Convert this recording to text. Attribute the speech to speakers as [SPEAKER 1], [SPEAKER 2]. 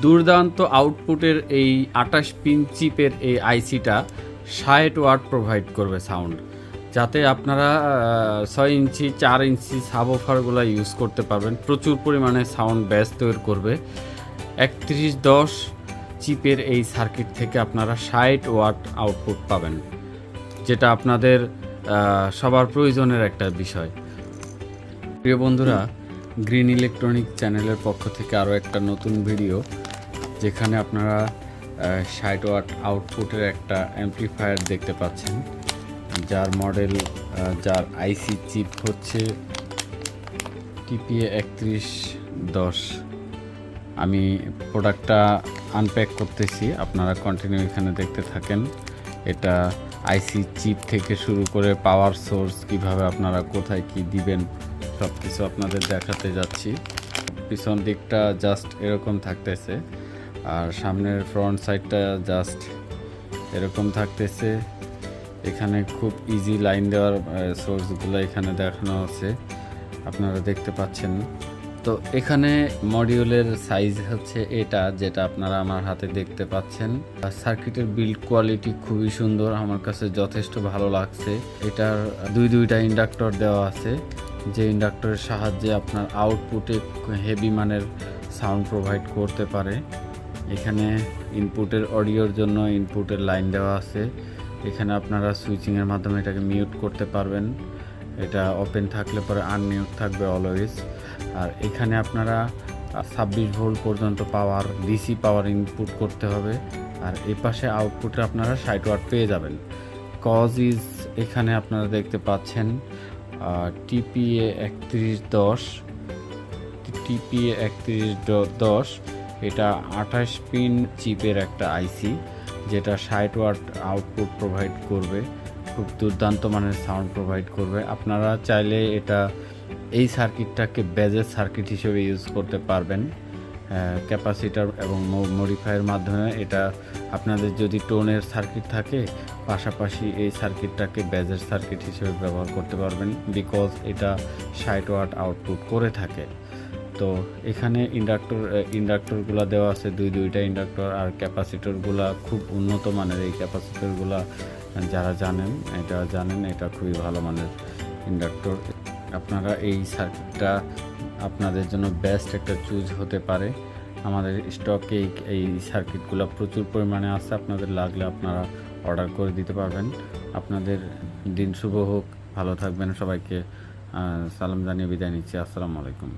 [SPEAKER 1] দুর্দান্ত আউটপুটের এই 28 পিন চিপের এই আইসিটা 60 ওয়াট প্রোভাইড করবে সাউন্ড, যাতে আপনারা 6 ইঞ্চি 4 ইঞ্চি সাবওফারগুলো ইউজ করতে পারবেন। প্রচুর পরিমাণে সাউন্ড বেস তৈরি করবে। 3110 চিপের এই সার্কিট থেকে আপনারা 60 ওয়াট আউটপুট পাবেন, যেটা আপনাদের সবার প্রয়োজনের একটা বিষয়। প্রিয় বন্ধুরা, গ্রিন ইলেকট্রনিক চ্যানেলের পক্ষ থেকে আরও একটা নতুন ভিডিও, যেখানে আপনারা 60 ওয়াট আউটপুটের একটা অ্যাম্পলিফায়ার দেখতে পাচ্ছেন, যার মডেল যার আইসি চিপ হচ্ছে টিপিএ 3110। আমি প্রোডাক্টটা আনপ্যাক করতেছি, আপনারা কন্টিনিউ এখানে দেখতে থাকেন। এটা আইসি চিপ থেকে শুরু করে পাওয়ার সোর্স, কিভাবে আপনারা কোথায় কি দিবেন, সব কিছু আপনাদের দেখাতে যাচ্ছি। পিছন দিকটা জাস্ট এরকম থাকতেছে, আর সামনের ফ্রন্ট সাইডটা জাস্ট এরকম থাকতেছে। এখানে খুব ইজি লাইন দেওয়ার সোর্সগুলো এখানে দেখানো আছে, আপনারা দেখতে পাচ্ছেন। তো এখানে মডিউলের সাইজ হচ্ছে এটা, যেটা আপনারা আমার হাতে দেখতে পাচ্ছেন। সার্কিটের বিল্ড কোয়ালিটি খুবই সুন্দর, আমার কাছে যথেষ্ট ভালো লাগছে। এটার দুইটা ইন্ডাক্টর দেওয়া আছে, যে ইন্ডাক্টরের সাহায্যে আপনার আউটপুটে হেভি মানের সাউন্ড প্রোভাইড করতে পারে। এখানে ইনপুটের অডিওর জন্য ইনপুটের লাইন দেওয়া আছে। এখানে আপনারা সুইচিংয়ের মাধ্যমে এটাকে মিউট করতে পারবেন। এটা ওপেন থাকলে পরে আনমিউট থাকবে অলওয়েজ। আর এখানে আপনারা 26 ভোল্ট পর্যন্ত পাওয়ার ডিসি পাওয়ার ইনপুট করতে হবে। আর এই পাশে আউটপুটে আপনারা 60 ওয়াট পেয়ে যাবেন। কজ ইজ এখানে আপনারা দেখতে পাচ্ছেন টিপিএ 3110। এটা 28 পিন চিপের একটা আইসি, যেটা 60 ওয়াট আউটপুট প্রোভাইড করবে। খুব দুর্দান্ত মানের সাউন্ড প্রোভাইড করবে। আপনারা চাইলে এই সার্কিটটাকে বেজের সার্কিট হিসেবে ইউজ করতে পারবেন, ক্যাপাসিটার এবং মডিফায়ার মাধ্যমে। এটা আপনাদের যদি টোনের সার্কিট থাকে, পাশাপাশি এই সার্কিটটাকে বেজের সার্কিট হিসেবে ব্যবহার করতে পারবেন, বিকজ এটা 60 ওয়াট আউটপুট করে থাকে। তো এখানে ইন্ডাক্টরগুলো দেওয়া আছে, দুইটা ইন্ডাক্টর। আর ক্যাপাসিটরগুলো খুব উন্নত মানের। এই ক্যাপাসিটরগুলো যারা জানেন এটা খুবই ভালো মানের ইন্ডাক্টর। আপনারা এই সার্কিটটা আপনাদের জন্য বেস্ট একটা চুজ হতে পারে। আমাদের স্টকে এই সার্কিটগুলো প্রচুর পরিমাণে আছে, আপনাদের লাগলে আপনারা অর্ডার করে দিতে পারবেন। আপনাদের দিন শুভ হোক, ভালো থাকবেন। সবাইকে সালাম জানিয়ে বিদায় নিচ্ছি। আসসালামু আলাইকুম।